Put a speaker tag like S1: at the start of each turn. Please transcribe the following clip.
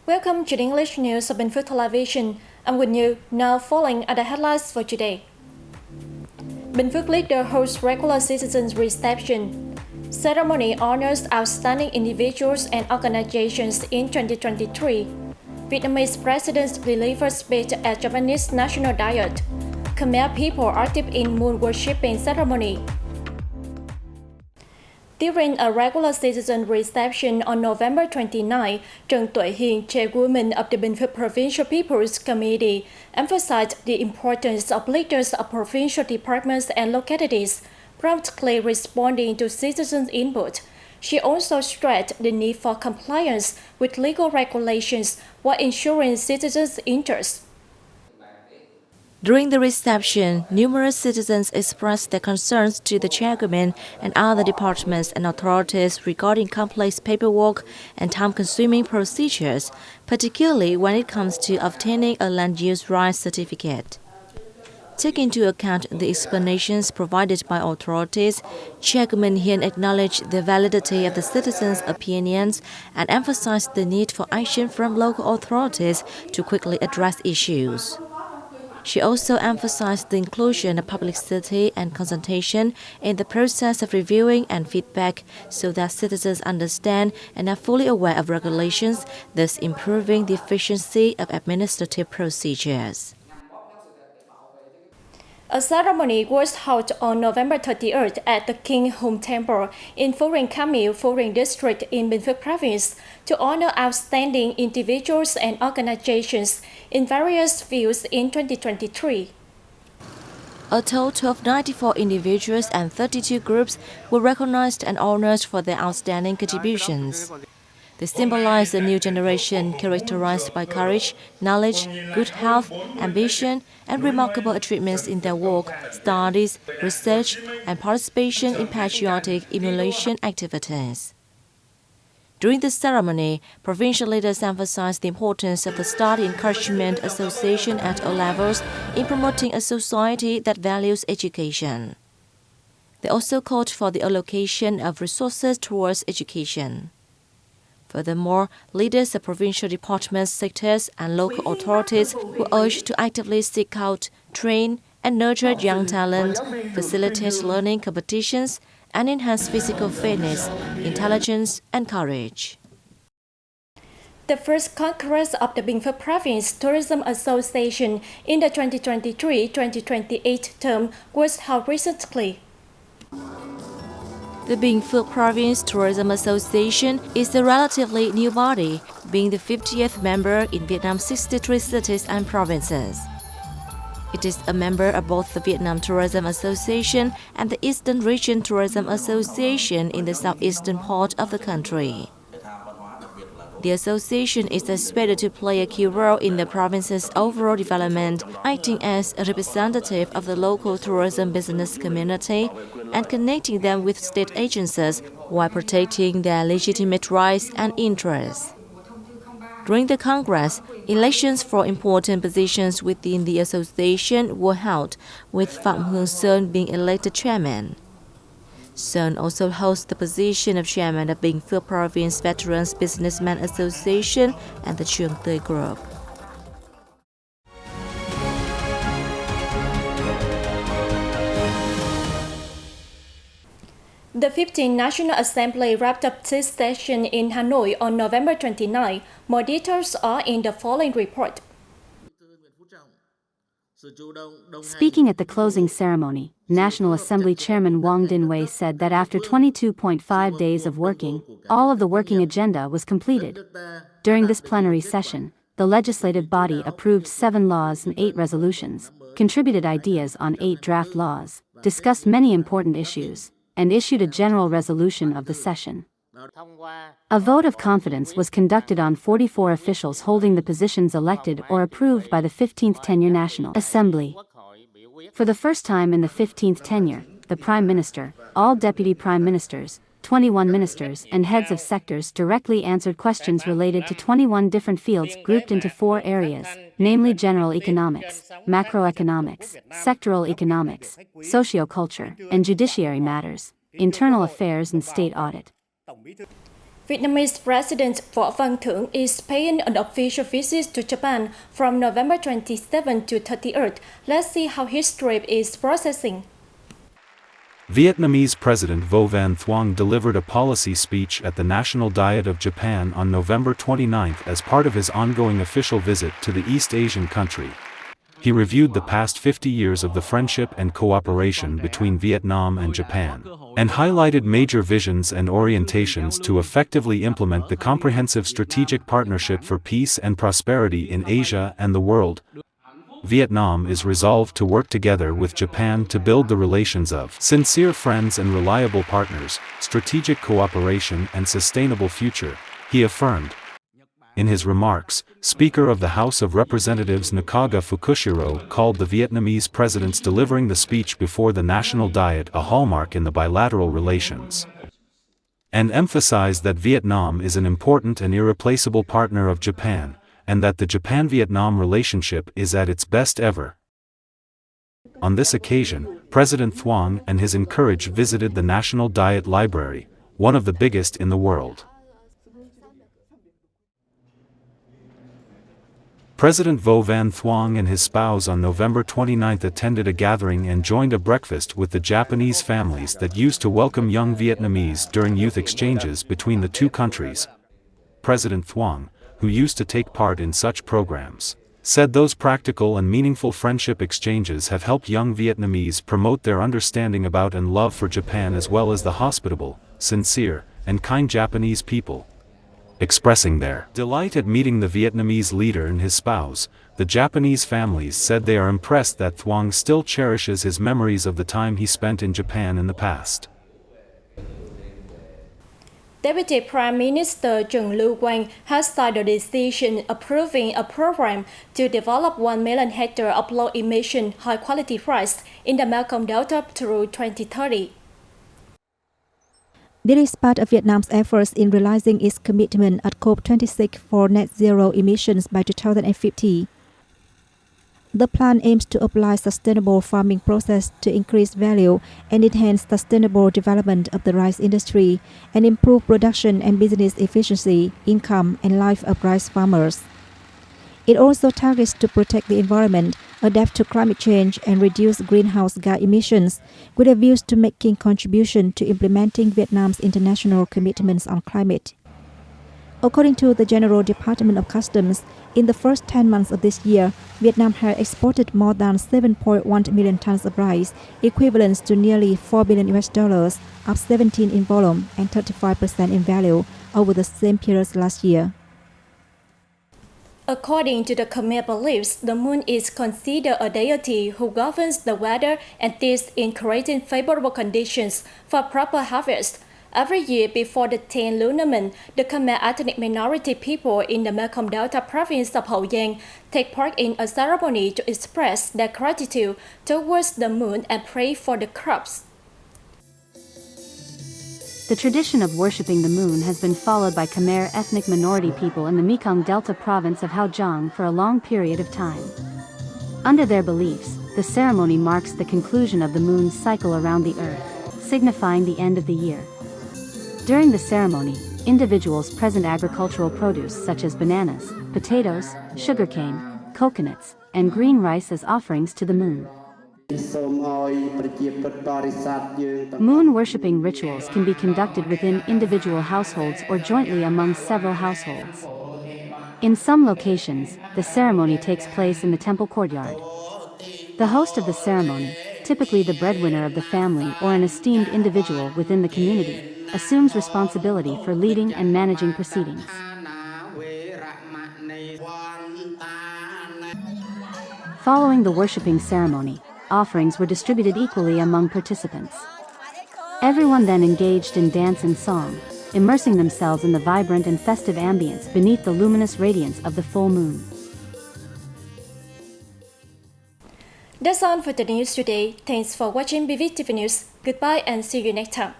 S1: Welcome to the English news of Bình Phước Television. I'm with you. Now following are the headlines for today. Bình Phước leader hosts regular citizens reception. Ceremony honors outstanding individuals and organizations in 2023. Vietnamese president delivers speech at Japanese National Diet. Khmer people are active in moon worshipping ceremony. During a regular citizen reception on November 29, Trần Tuệ Hiền, chairwoman of the Bình Phước Provincial People's Committee, emphasized the importance of leaders of provincial departments and localities, promptly responding to citizens' input. She also stressed the need for compliance with legal regulations while ensuring citizens' interests.
S2: During the reception, numerous citizens expressed their concerns to the chairwoman and other departments and authorities regarding complex paperwork and time-consuming procedures, particularly when it comes to obtaining a land use rights certificate. Taking into account the explanations provided by authorities, Chairwoman Hiền acknowledged the validity of the citizens' opinions and emphasized the need for action from local authorities to quickly address issues. She also emphasized the inclusion of publicity and consultation in the process of reviewing and feedback so that citizens understand and are fully aware of regulations, thus improving the efficiency of administrative procedures.
S1: A ceremony was held on November 30th at the King Hùng Temple in Phú Riêng Camille, Phú Riêng District in Bình Phước Province to honor outstanding individuals and organizations in various fields in 2023.
S2: A total of 94 individuals and 32 groups were recognized and honored for their outstanding contributions. They symbolize a new generation characterized by courage, knowledge, good health, ambition, and remarkable achievements in their work, studies, research, and participation in patriotic emulation activities. During the ceremony, provincial leaders emphasized the importance of the Study Encouragement Association at all levels in promoting a society that values education. They also called for the allocation of resources towards education. Furthermore, leaders of provincial departments, sectors, and local authorities were urged to actively seek out, train, and nurture young talent, facilitate learning competitions, and enhance physical fitness, intelligence, and courage.
S1: The first Congress of the Bình Phước Province Tourism Association in the 2023-2028 term was held recently.
S2: The Bình Phước Province Tourism Association is a relatively new body, being the 50th member in Vietnam's 63 cities and provinces. It is a member of both the Vietnam Tourism Association and the Eastern Region Tourism Association in the southeastern part of the country. The association is expected to play a key role in the province's overall development, acting as a representative of the local tourism business community and connecting them with state agencies while protecting their legitimate rights and interests. During the Congress, elections for important positions within the association were held, with Phạm Hương Sơn being elected chairman. Sơn also holds the position of chairman of Bình Phước Province Veterans Businessmen Association and the Truyền Group.
S1: The 15th National Assembly wrapped up this session in Hanoi on November 29. More details are in the following report.
S3: Speaking at the closing ceremony, National Assembly Chairman Wang Din-Wei said that after 22.5 days of working, all of the working agenda was completed. During this plenary session, the legislative body approved 7 laws and 8 resolutions, contributed ideas on 8 draft laws, discussed many important issues, and issued a general resolution of the session. A vote of confidence was conducted on 44 officials holding the positions elected or approved by the 15th Tenure National Assembly. For the first time in the 15th tenure, the Prime Minister, all Deputy Prime Ministers, 21 ministers and heads of sectors directly answered questions related to 21 different fields grouped into 4 areas, namely general economics, macroeconomics, sectoral economics, socio-culture, and judiciary matters, internal affairs and state audit.
S1: Vietnamese President Nguyen Phu Trong is paying an official visit to Japan from November 27 to 30th. Let's see how his trip is processing.
S4: Vietnamese President Nguyen Phu Trong delivered a policy speech at the National Diet of Japan on November 29 as part of his ongoing official visit to the East Asian country. He reviewed the past 50 years of the friendship and cooperation between Vietnam and Japan, and highlighted major visions and orientations to effectively implement the comprehensive strategic partnership for peace and prosperity in Asia and the world. Vietnam is resolved to work together with Japan to build the relations of sincere friends and reliable partners, strategic cooperation and sustainable future, he affirmed. In his remarks, Speaker of the House of Representatives Nakaga Fukushiro called the Vietnamese president's delivering the speech before the National Diet a hallmark in the bilateral relations, and emphasized that Vietnam is an important and irreplaceable partner of Japan, and that the Japan-Vietnam relationship is at its best ever. On this occasion, President Thuong and his entourage visited the National Diet Library, one of the biggest in the world. President Nguyen Phu Trong and his spouse on November 29 attended a gathering and joined a breakfast with the Japanese families that used to welcome young Vietnamese during youth exchanges between the two countries. President Thuong, who used to take part in such programs, said those practical and meaningful friendship exchanges have helped young Vietnamese promote their understanding about and love for Japan as well as the hospitable, sincere, and kind Japanese people. Expressing their delight at meeting the Vietnamese leader and his spouse, the Japanese families said they are impressed that Thuong still cherishes his memories of the time he spent in Japan in the past.
S1: Deputy Prime Minister Trần Lưu Quang has signed a decision approving a program to develop 1 million hectares of low-emission, high-quality forests in the Mekong Delta through 2030.
S5: This is part of Vietnam's efforts in realizing its commitment at COP26 for net zero emissions by 2050. The plan aims to apply sustainable farming process to increase value and enhance sustainable development of the rice industry and improve production and business efficiency, income, and life of rice farmers. It also targets to protect the environment, adapt to climate change, and reduce greenhouse gas emissions, with a view to making contribution to implementing Vietnam's international commitments on climate. According to the General Department of Customs, in the first 10 months of this year, Vietnam had exported more than 7.1 million tons of rice, equivalent to nearly $4 billion, up 17% in volume and 35% in value over the same period last year.
S1: According to the Khmer beliefs, the moon is considered a deity who governs the weather and assists in creating favorable conditions for proper harvest. Every year before the 10th lunar moon, the Khmer ethnic minority people in the Mekong Delta province of Hậu Giang take part in a ceremony to express their gratitude towards the moon and pray for the crops.
S3: The tradition of worshipping the moon has been followed by Khmer ethnic minority people in the Mekong Delta province of Hậu Giang for a long period of time. Under their beliefs, the ceremony marks the conclusion of the moon's cycle around the earth, signifying the end of the year. During the ceremony, individuals present agricultural produce such as bananas, potatoes, sugarcane, coconuts, and green rice as offerings to the moon. Moon worshipping rituals can be conducted within individual households or jointly among several households. In some locations, the ceremony takes place in the temple courtyard. The host of the ceremony, typically the breadwinner of the family or an esteemed individual within the community, assumes responsibility for leading and managing proceedings. Following the worshipping ceremony, offerings were distributed equally among participants. Everyone then engaged in dance and song, immersing themselves in the vibrant and festive ambience beneath the luminous radiance of the full moon.
S1: That's all for the news today. Thanks for watching BPTV News. Goodbye and see you next time.